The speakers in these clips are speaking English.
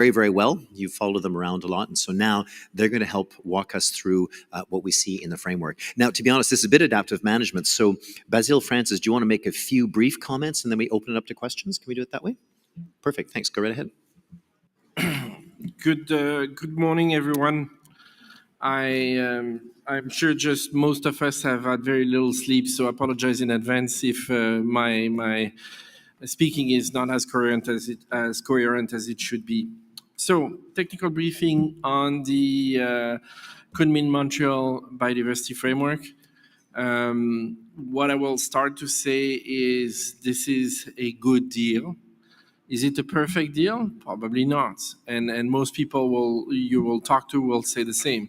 very, very well. You follow them around a lot. And so now they're going to help walk us through what we see in the framework. Now, to be honest, this is a bit adaptive management. So Basile, Francis, do you want to make a few brief comments and then we open it up to questions? Can we do it that way? Perfect. Thanks. Go right ahead. Good morning, everyone. I'm sure just most of us have had very little sleep, so I apologize in advance if my speaking is not as coherent as it should be. So, technical briefing on the Kunming-Montreal Biodiversity Framework. What I will start to say is this is a good deal. Is it a perfect deal? Probably not. And most people you will talk to will say the same.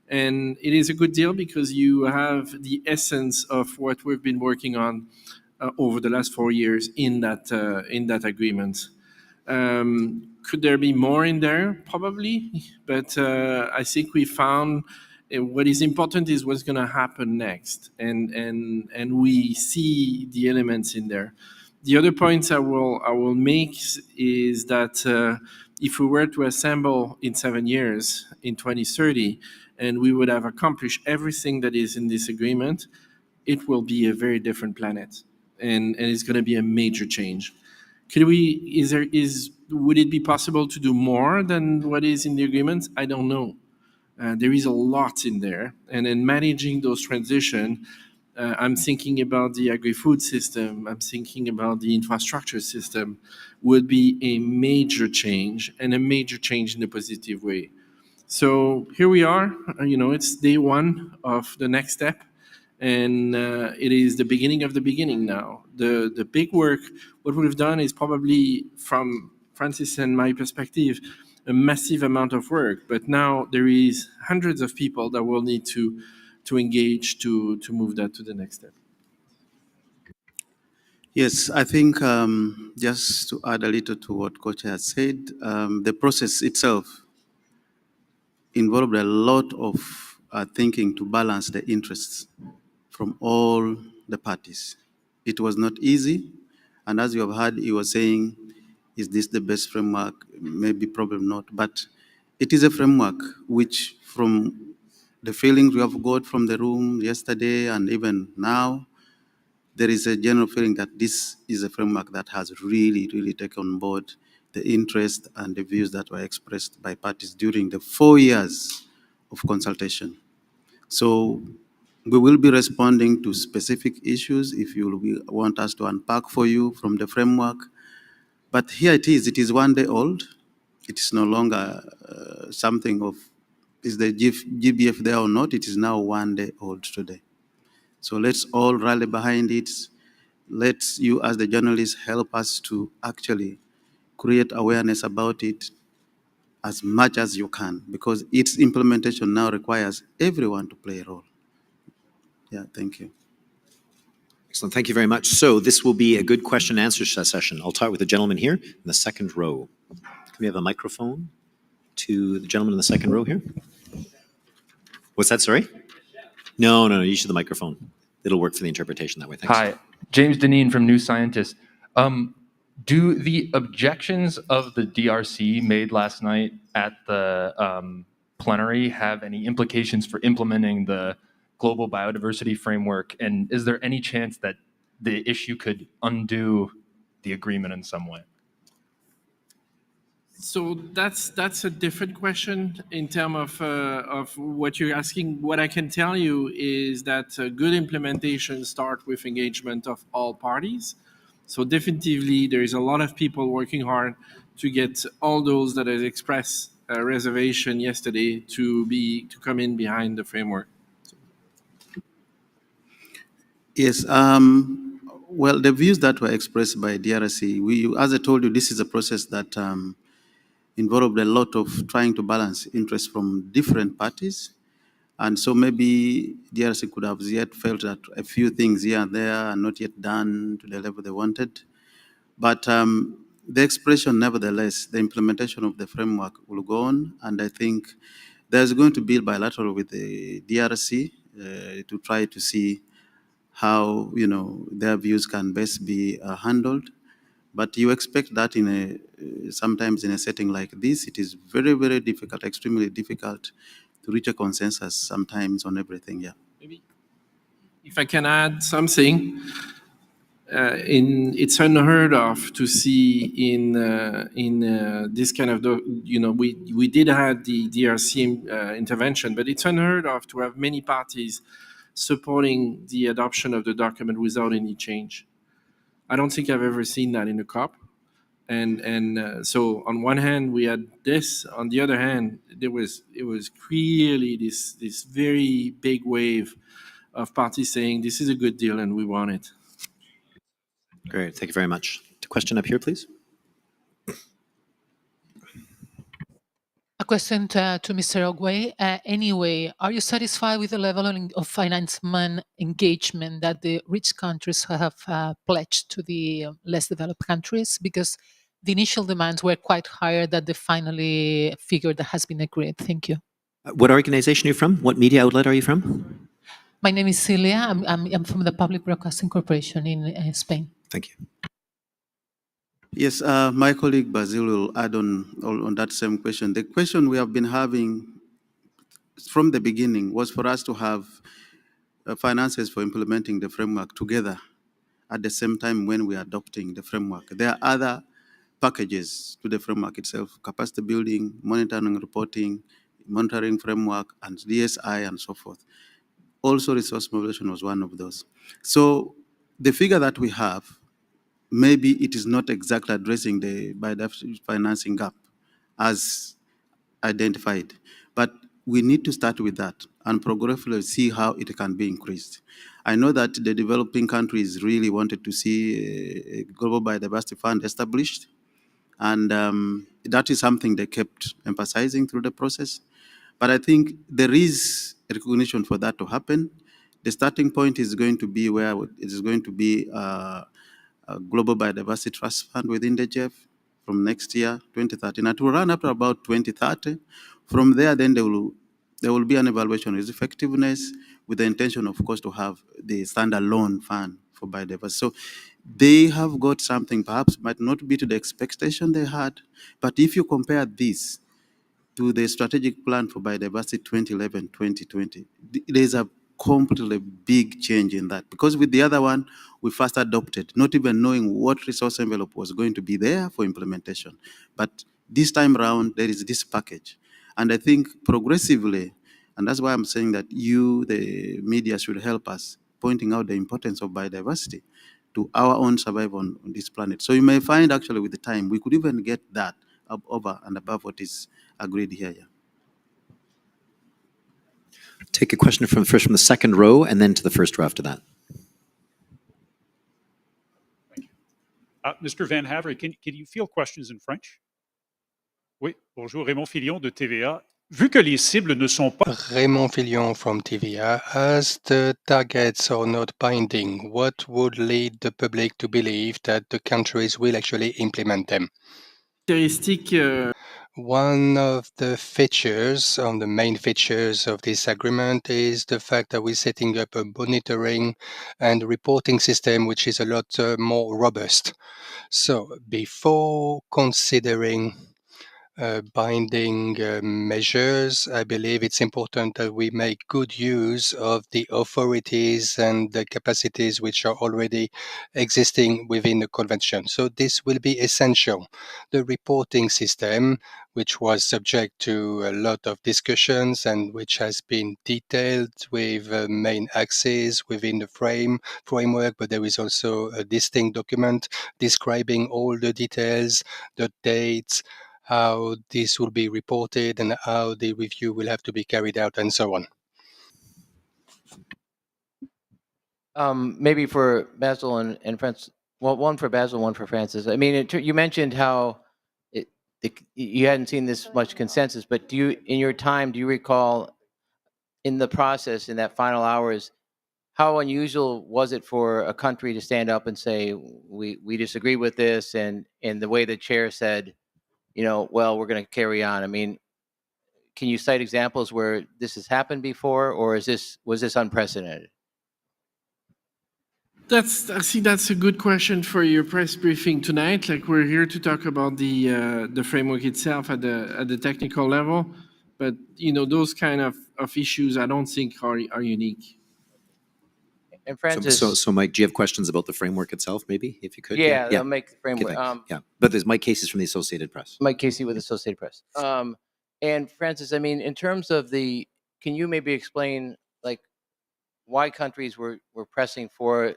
And it is a good deal because you have the essence of what we've been working on over the last 4 years in that agreement. Could there be more in there? Probably, but I think we found what is important is what's going to happen next, and we see the elements in there. The other points I will make is that if we were to assemble in 7 years, in 2030, and we would have accomplished everything that is in this agreement, it will be a very different planet, and it's going to be a major change. Would it be possible to do more than what is in the agreement? I don't know. There is a lot in there, and in managing those transitions, I'm thinking about the agri-food system, I'm thinking about the infrastructure system, would be a major change, and a major change in a positive way. So here we are, it's day one of the next step, and it is the beginning of the beginning now. The big work, what we've done is probably, from Francis and my perspective, a massive amount of work, but now there is hundreds of people that will need to engage to move that to the next step. Yes, I think just to add a little to what Coach has said, the process itself involved a lot of thinking to balance the interests from all the parties. It was not easy, and as you have heard, he was saying, is this the best framework? Maybe, probably not, but it is a framework which, from the feelings we have got from the room yesterday and even now, there is a general feeling that this is a framework that has really, really taken on board the interest and the views that were expressed by parties during the 4 years of consultation. So we will be responding to specific issues if you want us to unpack for you from the framework. But here it is 1 day old. It is no longer something of, is the GBF there or not? It is now 1 day old today. So let's all rally behind it. Let's you as the journalists help us to actually create awareness about it as much as you can, because its implementation now requires everyone to play a role. Yeah, thank you. Excellent. Thank you very much. So this will be a good question and answer session. I'll start with the gentleman here in the second row. Can we have a microphone to the gentleman in the second row here? What's that, sorry? No, you should the microphone. It'll work for the interpretation that way. Thanks. Hi, James Deneen from New Scientist. Do the objections of the DRC made last night at the plenary have any implications for implementing the global biodiversity framework? And is there any chance that the issue could undo the agreement in some way? So that's a different question in terms of what you're asking. What I can tell you is that good implementation starts with engagement of all parties. So definitively, there is a lot of people working hard to get all those that have expressed a reservation yesterday to come in behind the framework. Yes. Well, the views that were expressed by DRC, as I told you, this is a process that involved a lot of trying to balance interests from different parties. And so maybe DRC could have yet felt that a few things here and there are not yet done to the level they wanted. But the expression, nevertheless, the implementation of the framework will go on. And I think there's going to be bilateral with the DRC to try to see how, their views can best be handled. But you expect that in sometimes in a setting like this, it is very, very difficult, extremely difficult to reach a consensus sometimes on everything. Yeah. Maybe if I can add something, it's unheard of to see in this kind of we did have the DRC intervention, but it's unheard of to have many parties supporting the adoption of the document without any change. I don't think I've ever seen that in a COP. So on one hand we had this, on the other hand it was clearly this very big wave of parties saying this is a good deal and we want it. Great, thank you very much. Question up here, please. A question to Mr. Ogway. Anyway, are you satisfied with the level of financement engagement that the rich countries have pledged to the less developed countries? Because the initial demands were quite higher than the finally figure that has been agreed. Thank you. What organization are you from? What media outlet are you from? My name is Celia. I'm from the Public Broadcasting Corporation in Spain. Thank you. Yes, my colleague Basil will add on that same question. The question we have been having from the beginning was for us to have finances for implementing the framework together at the same time when we are adopting the framework. There are other packages to the framework itself: capacity building, monitoring and reporting, monitoring framework, and DSI, and so forth. Also, resource mobilization was one of those. So the figure that we have, maybe it is not exactly addressing the biodiversity financing gap as identified, but we need to start with that and progressively see how it can be increased. I know that the developing countries really wanted to see a global biodiversity fund established, and that is something they kept emphasizing through the process. But I think there is recognition for that to happen. The starting point is going to be where it is going to be a Global Biodiversity Trust Fund within the GEF from next year, 2013. It will run up to about 2030. From there, then there will be an evaluation of its effectiveness with the intention, of course, to have the standalone fund for biodiversity. So they have got something, perhaps might not be to the expectation they had, but if you compare this to the strategic plan for biodiversity 2011-2020, there's a completely big change in that. Because with the other one, we first adopted, not even knowing what resource envelope was going to be there for implementation. But this time around, there is this package. And I think progressively, and that's why I'm saying that you, the media, should help us pointing out the importance of biodiversity to our own survival on this planet. So you may find actually with the time, we could even get that up over and above what is agreed here. Yeah. Take a question from the second row and then to the first row after that. Mr. Van Havre, can you field questions in French? Oui, bonjour, Raymond Filion de TVA. Vu que les cibles ne sont pas... Raymond Filion from TVA. As the targets are not binding, what would lead the public to believe that the countries will actually implement them? One of the features, the main features of this agreement is the fact that we're setting up a monitoring and reporting system which is a lot more robust. So before considering binding measures, I believe it's important that we make good use of the authorities and the capacities which are already existing within the convention. So this will be essential. The reporting system, which was subject to a lot of discussions and which has been detailed with main axes within the framework, but there is also a distinct document describing all the details, the dates, how this will be reported and how the review will have to be carried out and so on. Maybe for Basil and Francis, well, one for Basil, one for Francis. I mean, you mentioned how you hadn't seen this much consensus, but in your time, do you recall in the process, in that final hours, how unusual was it for a country to stand up and say, we disagree with this, and the way the chair said, well, we're going to carry on? I mean, can you cite examples where this has happened before, or was this unprecedented? I see that's a good question for your press briefing tonight. Like, we're here to talk about the framework itself at the technical level, but those kind of issues I don't think are unique. And So, Francis, so Mike, do you have questions about the framework itself, maybe, if you could? yeah, Yeah. I'll make the Okay, framework. thanks. Yeah, but there's Mike Casey from the Associated Press. Mike Casey with Associated Press. And Francis, I mean, in terms of can you maybe explain like why countries were pressing for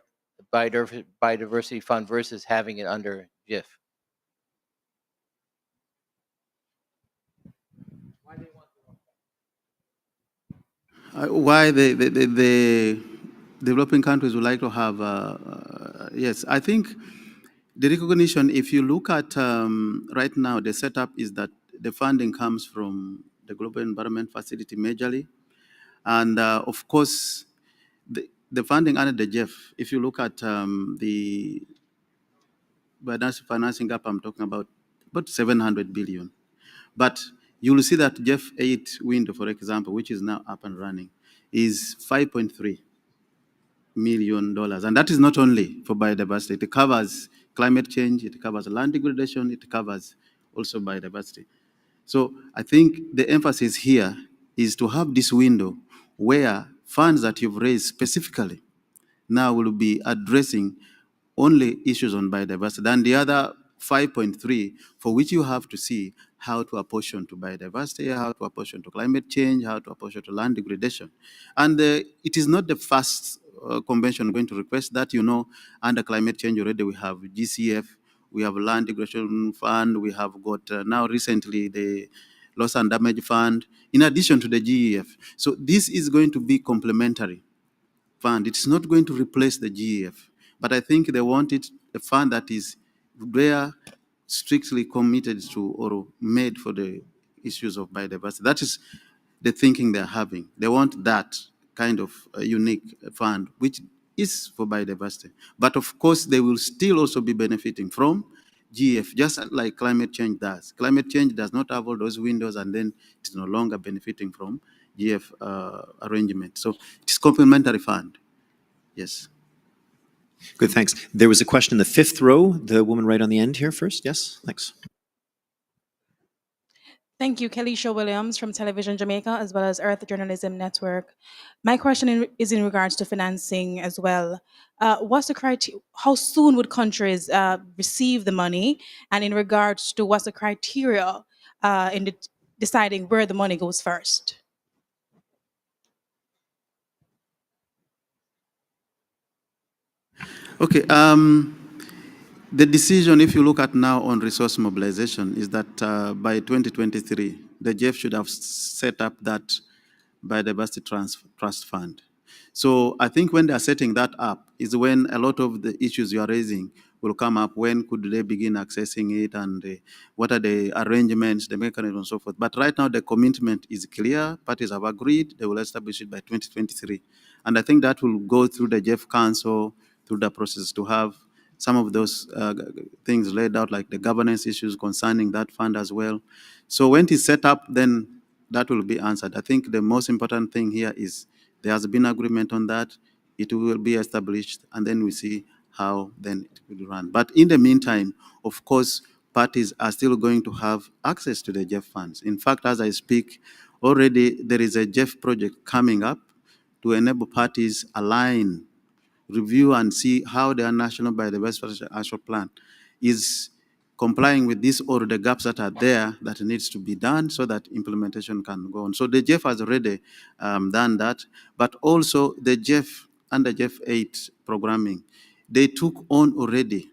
the biodiversity fund versus having it under GIF? Why the developing countries would like to have, yes, I think the recognition, if you look at right now, the setup is that the funding comes from the Global Environment Facility majorly. And of course, the funding under the GEF, if you look at the biodiversity financing gap, I'm talking about 700 billion. But you will see that GEF 8 window, for example, which is now up and running, is $5.3 million. And that is not only for biodiversity. It covers climate change, it covers land degradation, it covers also biodiversity. So I think the emphasis here is to have this window where funds that you've raised specifically now will be addressing only issues on biodiversity. And the other 5.3, for which you have to see how to apportion to biodiversity, how to apportion to climate change, how to apportion to land degradation. And it is not the first convention going to request that. Under climate change already we have GCF, we have land degradation fund, we have got now recently the loss and damage fund, in addition to the GEF. So this is going to be complementary fund. It's not going to replace the GEF, but I think they wanted a fund that is there, strictly committed to or made for the issues of biodiversity. That is the thinking they're having. They want that kind of unique fund, which is for biodiversity. But of course, they will still also be benefiting from GF, just like climate change does. Climate change does not have all those windows, and then it's no longer benefiting from GF arrangement. So it's complementary fund. Yes. Good, thanks. There was a question in the fifth row, the woman right on the end here first. Yes, thanks. Thank you, Kelisha Williams from Television Jamaica, as well as Earth Journalism Network. My question is in regards to financing as well. What's the criteria? How soon would countries receive the money? And in regards to what's the criteria in deciding where the money goes first? Okay. The decision, if you look at now on resource mobilization, is that by 2023, the GEF should have set up that biodiversity trust fund. So I think when they are setting that up is when a lot of the issues you are raising will come up. When could they begin accessing it, and what are the arrangements, the mechanism, and so forth. But right now the commitment is clear. Parties have agreed they will establish it by 2023. And I think that will go through the GEF Council, through the process to have some of those things laid out, like the governance issues concerning that fund as well. So when it is set up, then that will be answered. I think the most important thing here is there has been agreement on that. It will be established, and then we see how then it will run. But in the meantime, of course, parties are still going to have access to the GEF funds. In fact, as I speak, already there is a GEF project coming up to enable parties align, review, and see how their national biodiversity action plan is complying with this or the gaps that are there that needs to be done so that implementation can go on. So the GEF has already done that, but also the GEF under GEF 8 programming, they took on already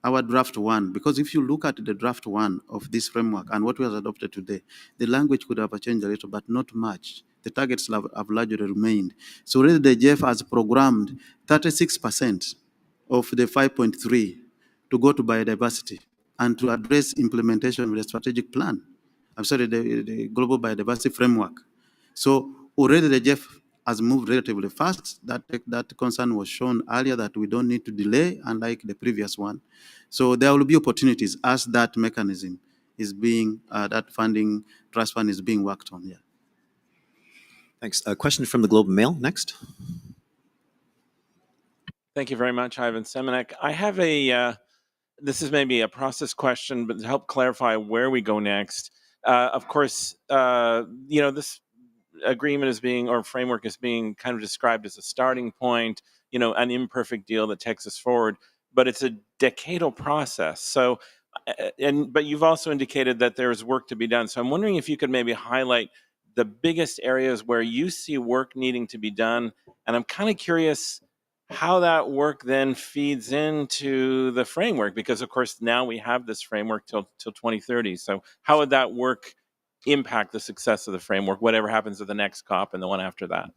our draft one, because if you look at the draft one of this framework and what was adopted today, the language could have changed a little, but not much. The targets have largely remained. So already the GEF has programmed 36% of the 5.3 to go to biodiversity and to address implementation of the strategic plan. I'm sorry, the global biodiversity framework. So already the GEF has moved relatively fast. That concern was shown earlier that we don't need to delay, unlike the previous one. So there will be opportunities as that mechanism is being, that funding, trust fund is being worked on. Yeah. Thanks. A question from the Globe and Mail next. Thank you very much, Ivan Semenek. I have this is maybe a process question, but to help clarify where we go next. Of course, this agreement is being, or framework is being kind of described as a starting point, an imperfect deal that takes us forward, but it's a decadal process. So, but you've also indicated that there's work to be done. So I'm wondering if you could maybe highlight the biggest areas where you see work needing to be done. And I'm kind of curious how that work then feeds into the framework, because of course now we have this framework till 2030. So how would that work impact the success of the framework, whatever happens at the next COP and the one after that?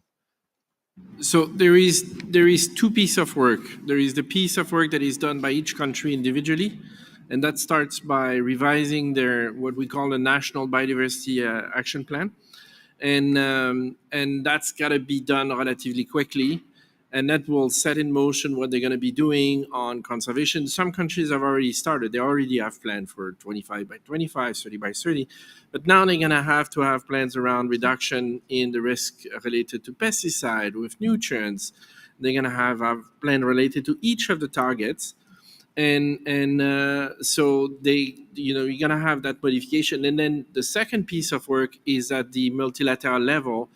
So there is two pieces of work. There is the piece of work that is done by each country individually, and that starts by revising their what we call a national biodiversity action plan, and that's got to be done relatively quickly, and that will set in motion what they're going to be doing on conservation. Some countries have already started; they already have planned for 25 by 25, 30 by 30, but now they're going to have plans around reduction in the risk related to pesticide with nutrients. They're going to have a plan related to each of the targets, and so you're going to have that modification. And then the second piece of work is at the multilateral level.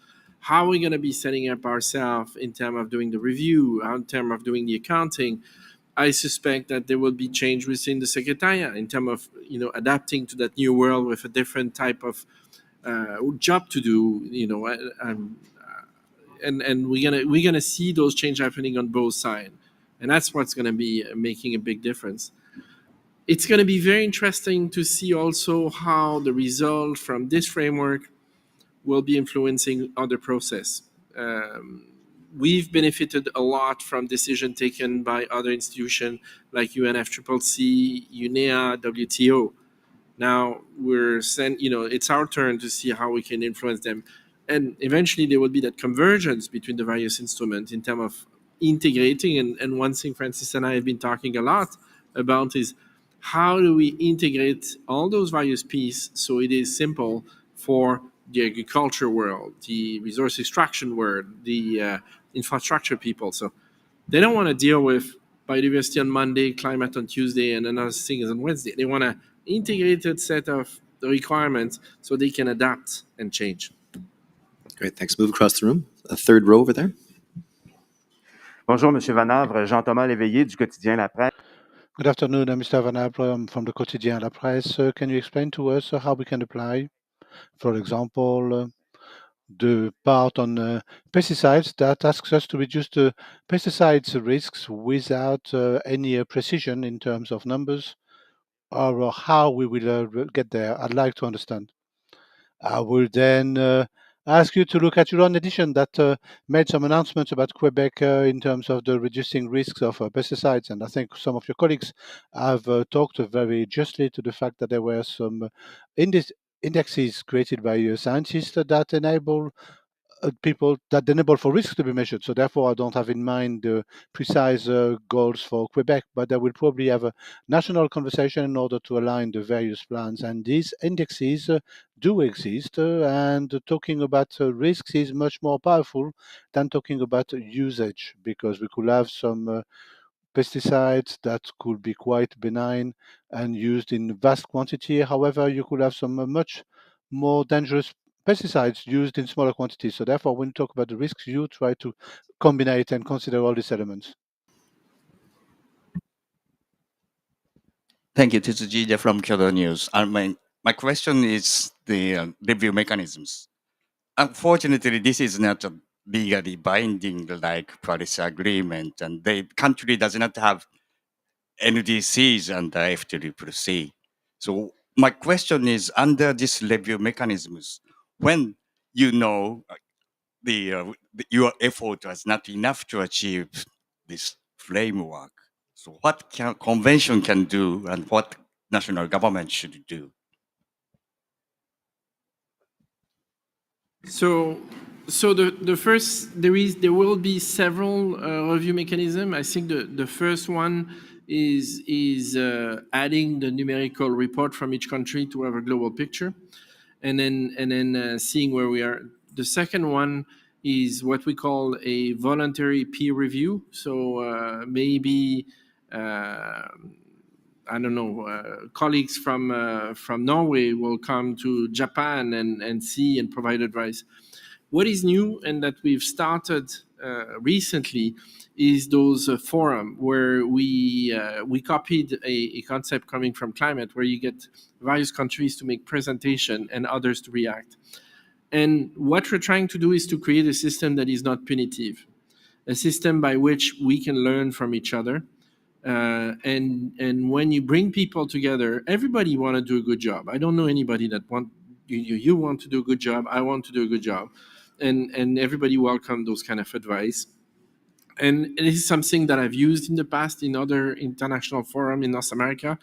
How are we going to be setting up ourselves in terms of doing the review, in terms of doing the accounting? I suspect that there will be change within the Secretariat in terms of adapting to that new world with a different type of job to do. And we're gonna see those changes happening on both sides, and that's what's gonna be making a big difference. It's gonna be very interesting to see also how the result from this framework will be influencing other process. We've benefited a lot from decision taken by other institutions like UNFCCC, UNEA, WTO. Now it's our turn to see how we can influence them. And eventually there will be that convergence between the various instruments in terms of integrating. And one thing Francis and I have been talking a lot about is how do we integrate all those various pieces so it is simple for the agriculture world, the resource extraction world, the infrastructure people. So they don't want to deal with biodiversity on Monday, climate on Tuesday, and another thing is on Wednesday. They want an integrated set of the requirements so they can adapt and change. Great, thanks. Move across the room. A third row over there. Bonjour, Monsieur Vanavre, Jean-Thomas Léveillé du quotidien La Presse. Good afternoon, Mr. Van Abram from the Quotidien La Presse. Can you explain to us how we can apply, for example, the part on pesticides that asks us to reduce the pesticides risks without any precision in terms of numbers, or how we will get there? I'd like to understand. I will then ask you to look at your own edition that made some announcements about Quebec in terms of the reducing risks of pesticides. And I think some of your colleagues have talked very justly to the fact that there were some indexes created by scientists that enable people that enable for risks to be measured. So therefore, I don't have in mind the precise goals for Quebec, but I will probably have a national conversation in order to align the various plans. And these indexes do exist, and talking about risks is much more powerful than talking about usage, because we could have some pesticides that could be quite benign and used in vast quantity. However, you could have some much more dangerous pesticides used in smaller quantities. So therefore, when you talk about the risks, you try to combine it and consider all these elements. Thank you. This is Gija from Kyoto News. My question is the review mechanisms. Unfortunately, this is not a legally binding like Paris Agreement, and the country does not have NDCs under F3C. So my question is, under this review mechanisms, when you know your effort was not enough to achieve this framework, so what can convention can do and what national government should do? So the first there will be several review mechanism. I think the first one is adding the numerical report from each country to have a global picture, and then seeing where we are. The second one is what we call a voluntary peer review. So maybe I don't know, colleagues from Norway will come to Japan and see and provide advice. What is new and that we've started recently is those forum where we copied a concept coming from climate, where you get various countries to make presentation and others to react. And what we're trying to do is to create a system that is not punitive, a system by which we can learn from each other. And when you bring people together, everybody want to do a good job. I don't know anybody that you want to do a good job. I want to do a good job, and everybody welcome those kind of advice. And this is something that I've used in the past in other international forum in North America,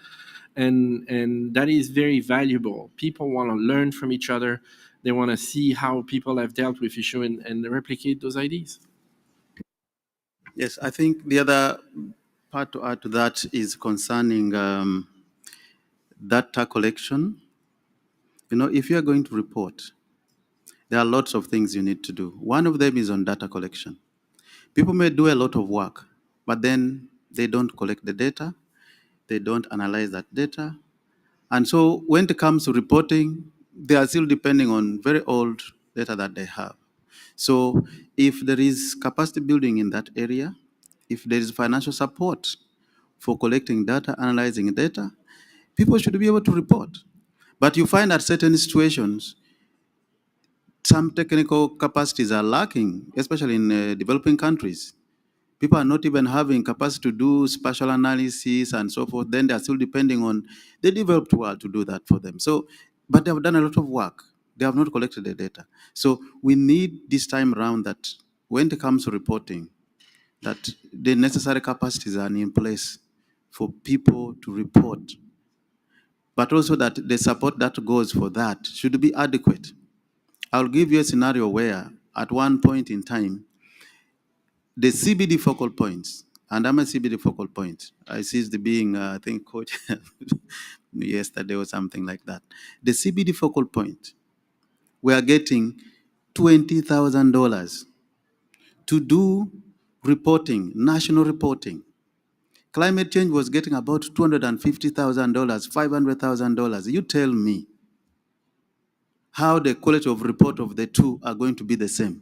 and that is very valuable. People want to learn from each other. They want to see how people have dealt with issue and replicate those ideas. Yes, I think the other part to add to that is concerning data collection. You know, if you are going to report, there are lots of things you need to do. One of them is on data collection. People may do a lot of work, but then they don't collect the data, they don't analyze that data. And so when it comes to reporting, they are still depending on very old data that they have. So if there is capacity building in that area, if there is financial support for collecting data, analyzing data, people should be able to report. But you find at certain situations, some technical capacities are lacking, especially in developing countries. People are not even having capacity to do spatial analysis and so forth. Then they are still depending on the developed world to do that for them. So, but they have done a lot of work. They have not collected the data. So we need this time around that when it comes to reporting, that the necessary capacities are in place for people to report, but also that the support that goes for that should be adequate. I'll give you a scenario where at one point in time, the CBD focal points, and I'm a CBD focal point. I ceased being, I think, coach yesterday or something like that. The CBD focal point, we are getting $20,000 to do reporting, national reporting. Climate change was getting about $250,000, $500,000. You tell me how the quality of report of the two are going to be the same.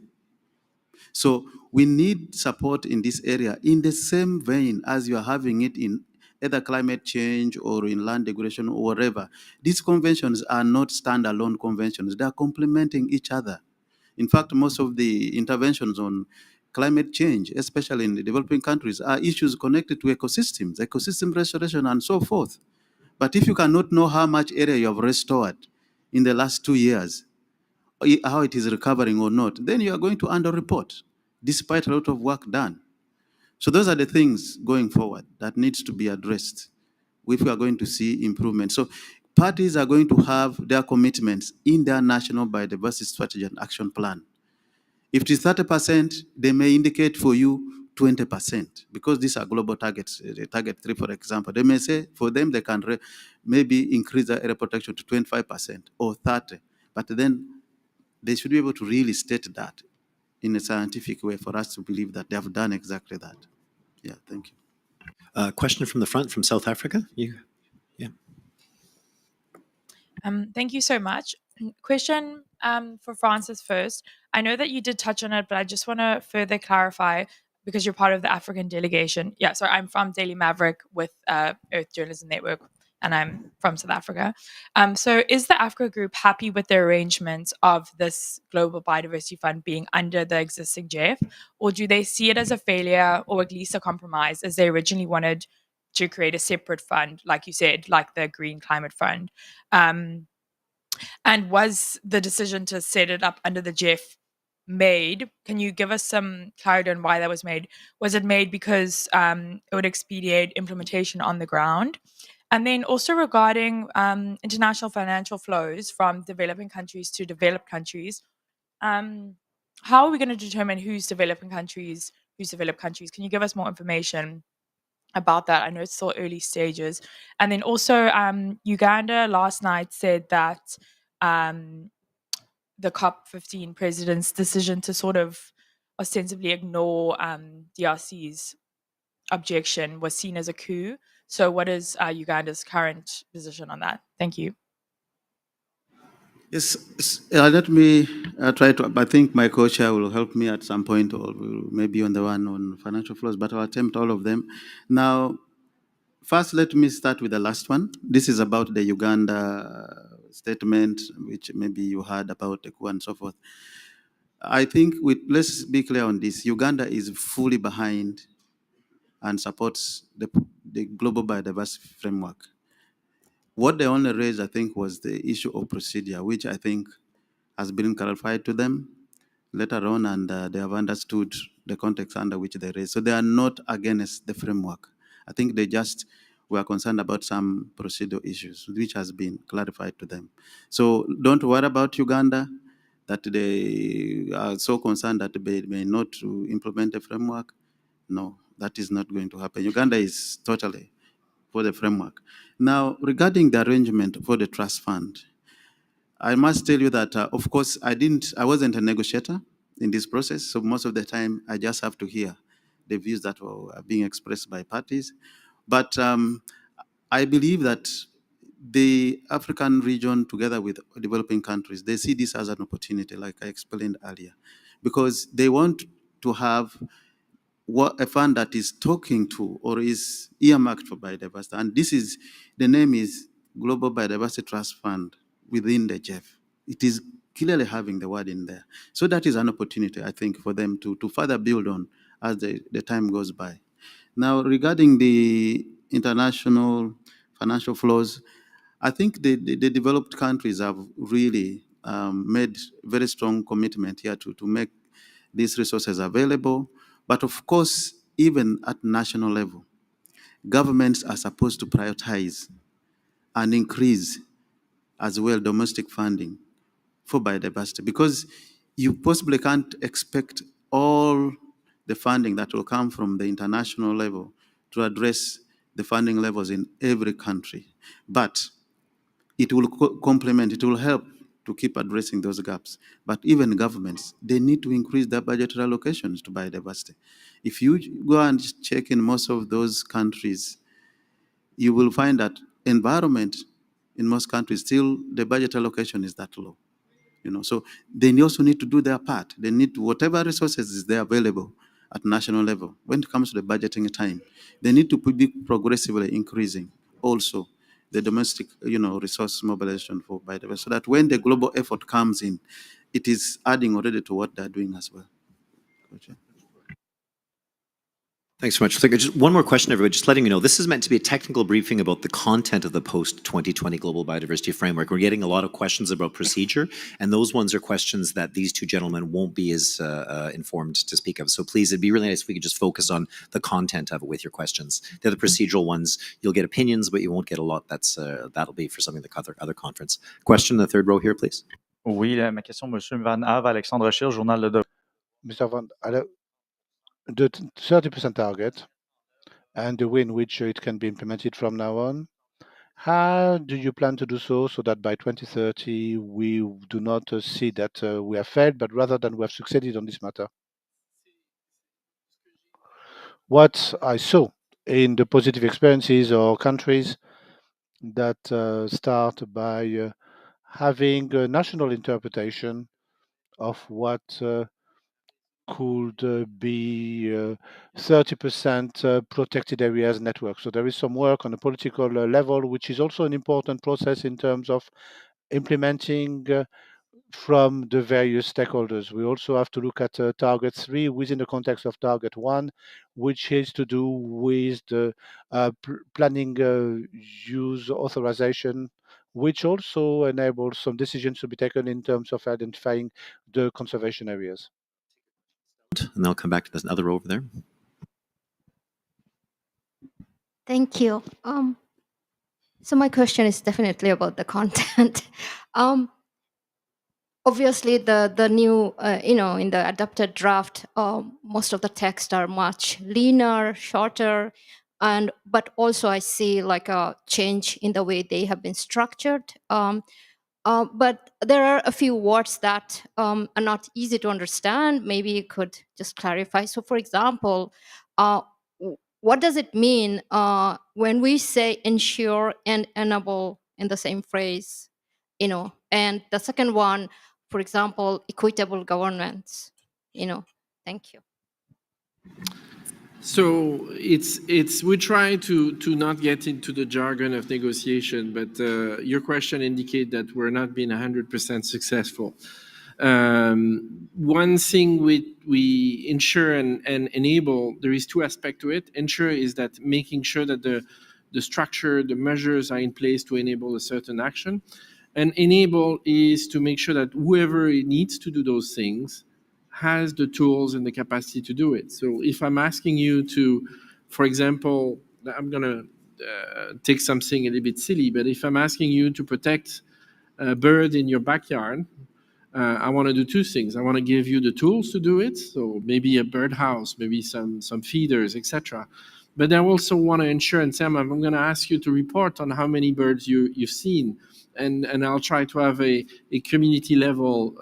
So we need support in this area in the same vein as you are having it in either climate change or in land degradation or whatever. These conventions are not standalone conventions. They are complementing each other. In fact, most of the interventions on climate change, especially in the developing countries, are issues connected to ecosystems, ecosystem restoration, and so forth. But if you cannot know how much area you have restored in the last 2 years, how it is recovering or not, then you are going to underreport, despite a lot of work done. So those are the things going forward that needs to be addressed if we are going to see improvement. So parties are going to have their commitments in their national biodiversity strategy and action plan. If it is 30%, they may indicate for you 20%, because these are global targets. Target 3, for example, they may say for them they can maybe increase the area protection to 25% or 30%, but then they should be able to really state that in a scientific way for us to believe that they have done exactly that. Yeah, thank you. Question from the front from South Africa. Yeah. Thank you so much. Question for Francis first. I know that you did touch on it, but I just want to further clarify because you're part of the African delegation. Yeah, so I'm from Daily Maverick with Earth Journalism Network, and I'm from South Africa. So is the Africa group happy with the arrangements of this Global Biodiversity Fund being under the existing GEF, or do they see it as a failure or at least a compromise, as they originally wanted to create a separate fund, like you said, like the Green Climate Fund? And was the decision to set it up under the GEF made? Can you give us some clarity on why that was made? Was it made because it would expedite implementation on the ground? And then also regarding international financial flows from developing countries to developed countries, how are we going to determine who's developing countries, who's developed countries? Can you give us more information about that? I know it's still early stages. And then also Uganda last night said that the COP15 president's decision to sort of ostensibly ignore DRC's objection was seen as a coup. So, what is Uganda's current position on that? Thank you. Yes, let me try to. I think my co-chair will help me at some point, or maybe on the one on financial flows, but I'll attempt all of them. Now, first, let me start with the last one. This is about the Uganda statement, which maybe you heard about the coup and so forth. I think let's be clear on this. Uganda is fully behind and supports the global biodiversity framework. What they only raised, I think, was the issue of procedure, which I think has been clarified to them later on, and they have understood the context under which they raised. So they are not against the framework. I think they just were concerned about some procedural issues, which has been clarified to them. So don't worry about Uganda, that they are so concerned that they may not implement the framework. No, that is not going to happen. Uganda is totally for the framework. Now, regarding the arrangement for the trust fund, I must tell you that, of course, I wasn't a negotiator in this process, so most of the time I just have to hear the views that are being expressed by parties. But I believe that the African region, together with developing countries, they see this as an opportunity, like I explained earlier, because they want to have a fund that is talking to or is earmarked for biodiversity. And the name is Global Biodiversity Trust Fund within the GEF. It is clearly having the word in there. So that is an opportunity, I think, for them to further build on as the time goes by. Now, regarding the international financial flows, I think the developed countries have really made very strong commitment here to make these resources available. But of course, even at national level, governments are supposed to prioritize and increase as well domestic funding for biodiversity, because you possibly can't expect all the funding that will come from the international level to address the funding levels in every country. But it will complement, it will help to keep addressing those gaps. But even governments, they need to increase their budgetary allocations to biodiversity. If you go and check in most of those countries, you will find that environment in most countries, still the budget allocation is that low. So they also need to do their part. They need to, whatever resources is there available at national level, when it comes to the budgeting time, they need to be progressively increasing also the domestic, resource mobilization for biodiversity, so that when the global effort comes in, it is adding already to what they're doing as well. Gotcha. Thanks so much. Just one more question, everybody. Just letting you know, this is meant to be a technical briefing about the content of the post-2020 Global Biodiversity Framework. We're getting a lot of questions about procedure, and those ones are questions that these two gentlemen won't be as informed to speak of. So please, it'd be really nice if we could just focus on the content of it with your questions. The other procedural ones, you'll get opinions, but you won't get a lot. That'll be for something the other conference. Question in the third row here, please. Oui, ma question, Monsieur Van Ave, Alexandre Schir, Journal Le Devoir. Mr. Van, the 30% target and the way in which it can be implemented from now on, how do you plan to do so that by 2030 we do not see that we have failed, but rather than we have succeeded on this matter? What I saw in the positive experiences or countries that start by having a national interpretation of what could be 30% protected areas network. So there is some work on a political level, which is also an important process in terms of implementing from the various stakeholders. We also have to look at target 3 within the context of target 1, which is to do with the planning use authorization, which also enables some decisions to be taken in terms of identifying the conservation areas. And then I'll come back to this other row over there. Thank you. So my question is definitely about the content. Obviously, the new, in the adopted draft, most of the text are much leaner, shorter, but also I see like a change in the way they have been structured. But there are a few words that are not easy to understand. Maybe you could just clarify. So, for example, what does it mean when we say ensure and enable in the same phrase? And the second one, for example, equitable governance. Thank you. So it's we try to not get into the jargon of negotiation, but your question indicate that we're not being 100% successful. One thing we ensure and enable, there is two aspects to it. Ensure is that making sure that the structure, the measures are in place to enable a certain action. And enable is to make sure that whoever needs to do those things has the tools and the capacity to do it. So if I'm asking you to, for example, I'm going to take something a little bit silly, but if I'm asking you to protect a bird in your backyard, I want to do two things. I want to give you the tools to do it, so maybe a birdhouse, maybe some feeders, etc. But I also want to ensure, and Sam, I'm going to ask you to report on how many birds you've seen, and I'll try to have a community level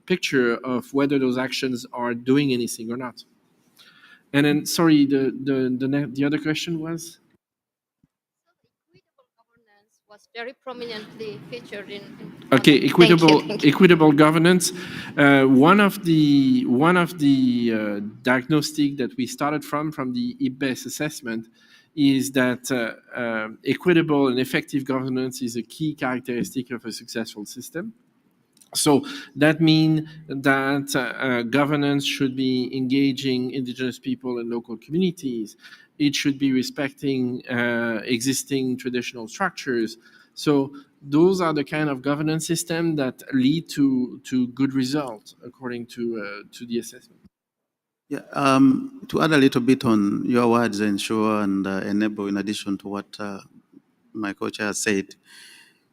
picture of whether those actions are doing anything or not. And then, sorry, the other question was? Was very prominently featured in Okay, equitable Thank you. equitable governance. One of the diagnostic that we started from the IPBES assessment is that equitable and effective governance is a key characteristic of a successful system. So that means that governance should be engaging Indigenous people and local communities. It should be respecting existing traditional structures. So those are the kind of governance system that lead to good results according to the assessment. Yeah, to add a little bit on your words, ensure and enable, in addition to what my coach has said,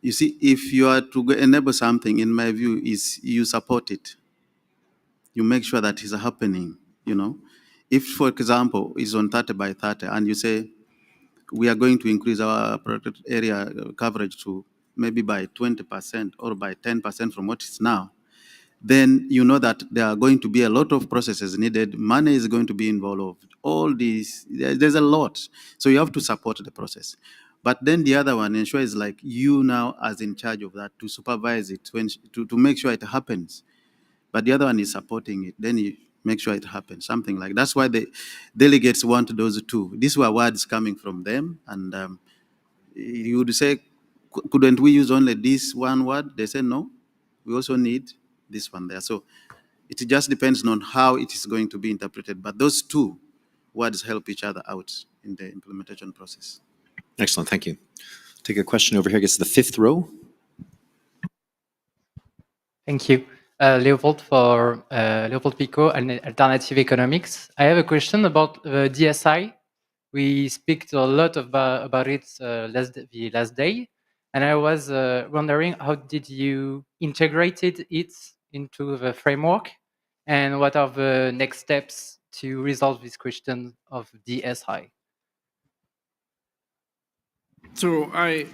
you see, if you are to enable something, in my view, is you support it. You make sure that it's happening, If, for example, it's on 30 by 30, and you say, we are going to increase our protected area coverage to maybe by 20% or by 10% from what it's now, then you know that there are going to be a lot of processes needed. Money is going to be involved. All these, there's a lot. So you have to support the process. But then the other one, ensure, is like you now as in charge of that to supervise it, to make sure it happens. But the other one is supporting it. Then you make sure it happens, something like that. That's why the delegates want those two. These were words coming from them. And you would say, couldn't we use only this one word? They say, no, we also need this one there. So it just depends on how it is going to be interpreted. But those two words help each other out in the implementation process. Excellent, thank you. Take a question over here, gets the fifth row. Thank you. Leopold Pico, Alternative Economics. I have a question about DSI. We speak a lot about it the last day, and I was wondering, how did you integrate it into the framework, and what are the next steps to resolve this question of DSI? So I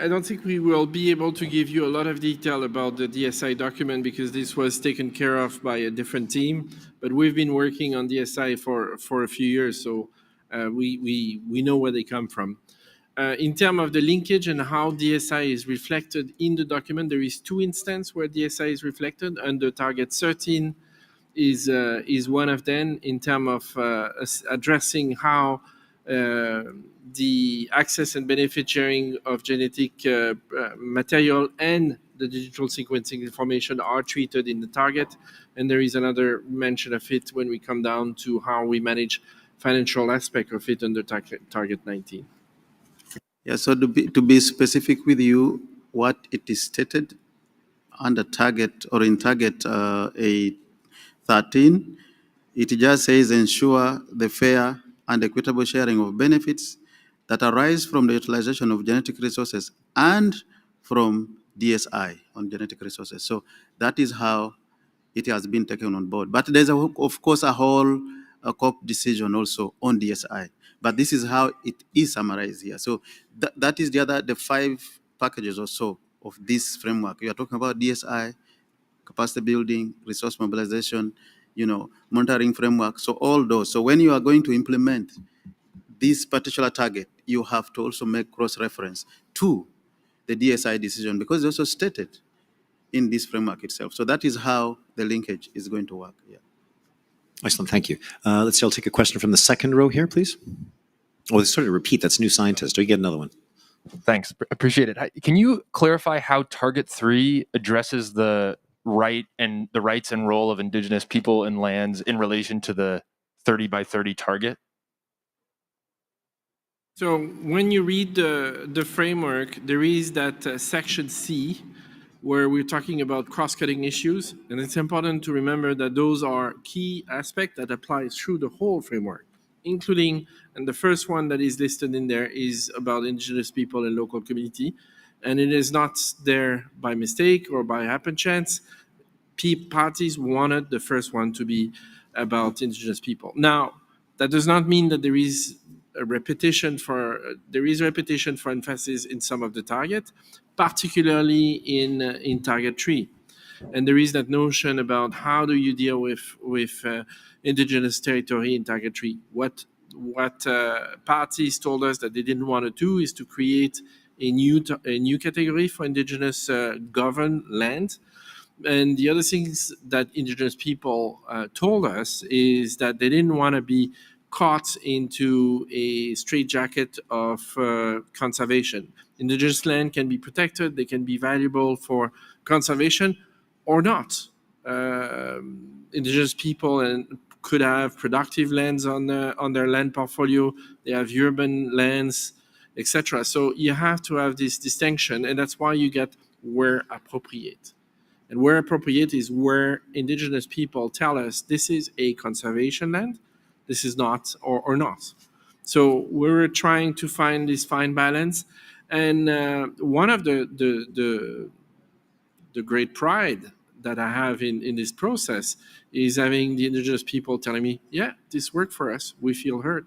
don't think we will be able to give you a lot of detail about the DSI document because this was taken care of by a different team. But we've been working on DSI for a few years, so we know where they come from. In terms of the linkage and how DSI is reflected in the document, there is two instances where DSI is reflected. Under Target 13 is one of them in terms of addressing how the access and benefit sharing of genetic material and the digital sequencing information are treated in the target. And there is another mention of it when we come down to how we manage financial aspect of it under target 19. Yeah, so to be specific with you, what it is stated under target or in target A13, it just says ensure the fair and equitable sharing of benefits that arise from the utilization of genetic resources and from DSI on genetic resources. So that is how it has been taken on board. But there's, of course, a whole COP decision also on DSI. But this is how it is summarized here. So that is the 5 packages or so of this framework. You are talking about DSI, capacity building, resource mobilization, monitoring framework. So all those. So when you are going to implement this particular target, you have to also make cross-reference to the DSI decision because it's also stated in this framework itself. So that is how the linkage is going to work. Yeah. Excellent, thank you. Let's see, I'll take a question from the second row here, please. Oh, sorry to repeat, that's new scientist. Do you get another one? Thanks, appreciate it. Can you clarify how Target 3 addresses the rights and role of Indigenous people and lands in relation to the 30 by 30 target? So when you read the framework, there is that section C where we're talking about cross-cutting issues, and it's important to remember that those are key aspects that apply through the whole framework, including, and the first one that is listed in there is about Indigenous people and local community, and it is not there by mistake or by happen chance. Parties wanted the first one to be about Indigenous people. Now, that does not mean that there is repetition for emphasis in some of the target, particularly in target 3. And there is that notion about how do you deal with indigenous territory in target 3. What parties told us that they didn't want to do is to create a new category for indigenous governed land. And the other things that indigenous people told us is that they didn't want to be caught into a straitjacket of conservation. Indigenous land can be protected, they can be valuable for conservation or not. Indigenous people could have productive lands on their land portfolio, they have urban lands, etc. So you have to have this distinction, and that's why you get where appropriate. And where appropriate is where Indigenous people tell us this is a conservation land, this is not, or not. So we're trying to find this fine balance. And one of the great pride that I have in this process is having the Indigenous people telling me, yeah, this worked for us, we feel heard.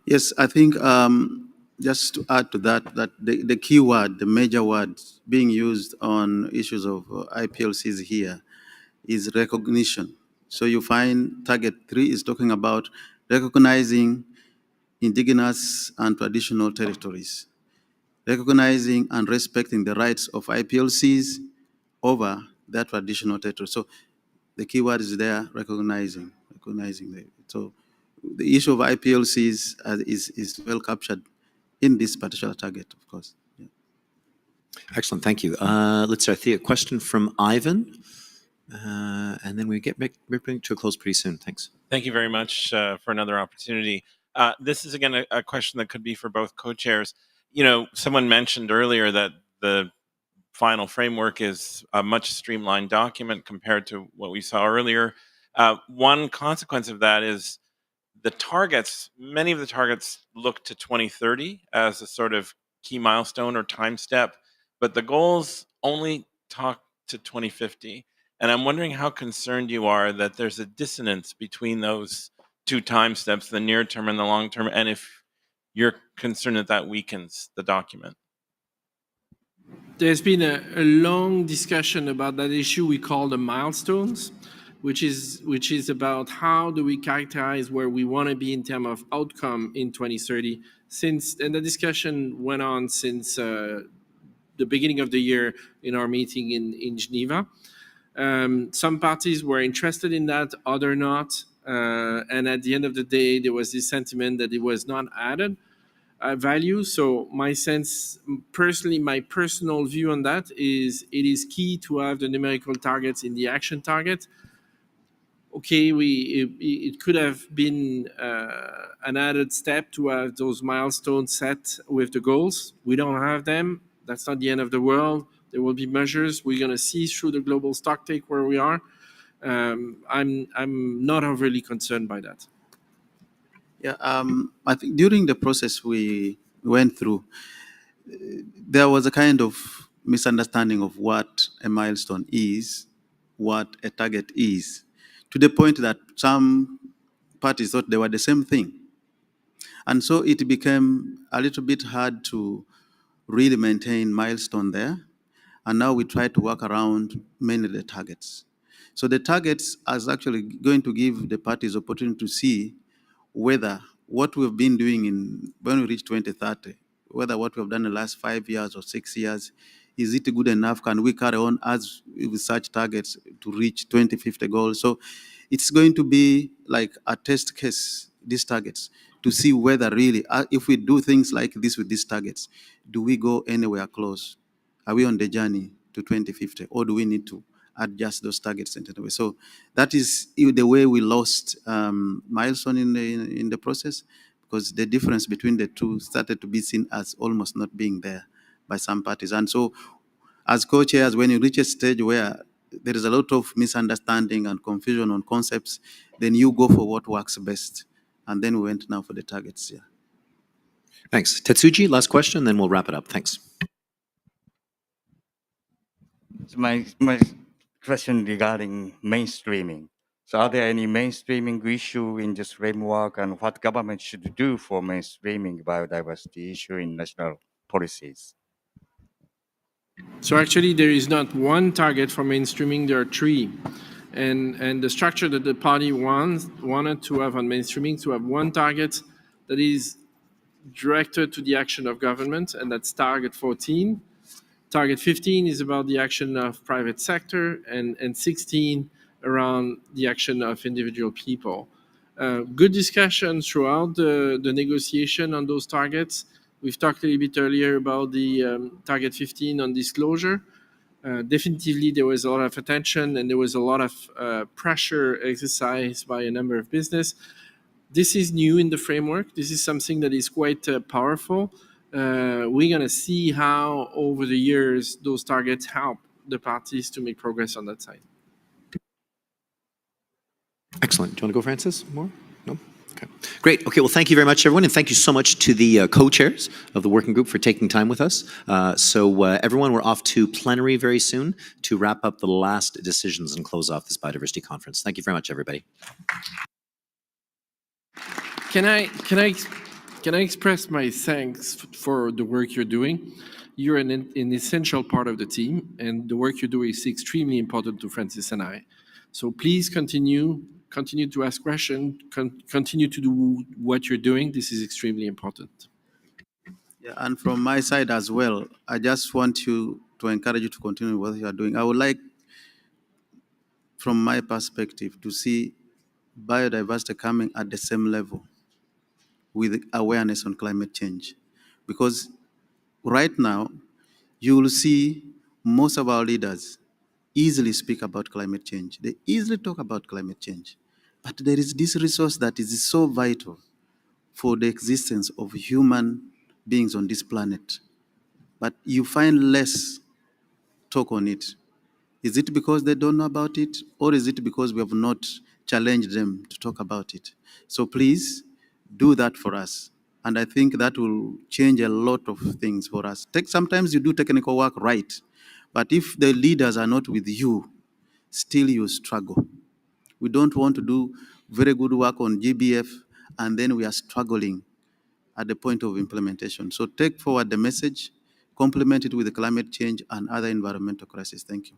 Yes, I think just to add to that, that the key word, the major word being used on issues of IPLCs here is recognition. So you find target 3 is talking about recognizing indigenous and traditional territories, recognizing and respecting the rights of IPLCs over their traditional territory. So the key word is there, recognizing. So the issue of IPLCs is well captured in this particular target, of course. Yeah. Excellent, thank you. Let's see, I think a question from Ivan, and then we we're bringing to a close pretty soon. Thanks. Thank you very much for another opportunity. This is, again, a question that could be for both co-chairs. Someone mentioned earlier that the final framework is a much streamlined document compared to what we saw earlier. One consequence of that is many of the targets look to 2030 as a sort of key milestone or time step, but the goals only talk to 2050. And I'm wondering how concerned you are that there's a dissonance between those two time steps, the near term and the long term, and if you're concerned that weakens the document. There's been a long discussion about that issue we call the milestones, which is about how do we characterize where we want to be in terms of outcome in 2030. And the discussion went on since the beginning of the year in our meeting in Geneva. Some parties were interested in that, other not. And at the end of the day, there was this sentiment that it was not added value. So my sense, personally, my personal view on that is it is key to have the numerical targets in the action target. Okay, it could have been an added step to have those milestones set with the goals. We don't have them. That's not the end of the world. There will be measures. We're going to see through the global stock take where we are. I'm not overly concerned by that. Yeah, I think during the process we went through, there was a kind of misunderstanding of what a milestone is, what a target is, to the point that some parties thought they were the same thing. And so it became a little bit hard to really maintain milestone there. And now we try to work around mainly the targets. So the targets is actually going to give the parties opportunity to see whether what we've been doing when we reach 2030, whether what we've done in the last 5 years or 6 years, is it good enough? Can we carry on as with such targets to reach 2050 goals? So it's going to be like a test case, these targets, to see whether really, if we do things like this with these targets, do we go anywhere close? Are we on the journey to 2050, or do we need to adjust those targets in a way? So that is the way we lost milestone in the process, because the difference between the two started to be seen as almost not being there by some parties. And so as co-chairs, when you reach a stage where there is a lot of misunderstanding and confusion on concepts, then you go for what works best. And then we went now for the targets, yeah. Thanks. Tetsuji, last question, then we'll wrap it up. Thanks. My question regarding mainstreaming. So are there any mainstreaming issue in this framework, and what government should do for mainstreaming biodiversity issue in national policies? So actually, there is not one target for mainstreaming, there are three. And the structure that the party wanted to have on mainstreaming, to have one target that is directed to the action of government, and that's target 14. Target 15 is about the action of private sector, and 16 around the action of individual people. Good discussion throughout the negotiation on those targets. We've talked a little bit earlier about the target 15 on disclosure. Definitively, there was a lot of attention and there was a lot of pressure exercised by a number of business. This is new in the framework. This is something that is quite powerful. We're going to see how, over the years, those targets help the parties to make progress on that side. Excellent. Do you want to go, Francis? More? No? Okay. Great. Okay, well, thank you very much, everyone, and thank you so much to the co-chairs of the working group for taking time with us. Everyone, we're off to plenary very soon to wrap up the last decisions and close off this biodiversity conference. Thank you very much, everybody. Can I express my thanks for the work you're doing? You're an essential part of the team, and the work you do is extremely important to Francis and I. So please continue to ask questions, continue to do what you're doing. This is extremely important. Yeah, and from my side as well, I just want to encourage you to continue what you are doing. I would like, from my perspective, to see biodiversity coming at the same level with awareness on climate change. Because right now, you will see most of our leaders easily speak about climate change. They easily talk about climate change. But there is this resource that is so vital for the existence of human beings on this planet. But you find less talk on it. Is it because they don't know about it, or is it because we have not challenged them to talk about it? So please do that for us. And I think that will change a lot of things for us. Sometimes you do technical work right, but if the leaders are not with you, still you struggle. We don't want to do very good work on GBF, and then we are struggling at the point of implementation. So take forward the message, complement it with the climate change and other environmental crises. Thank you.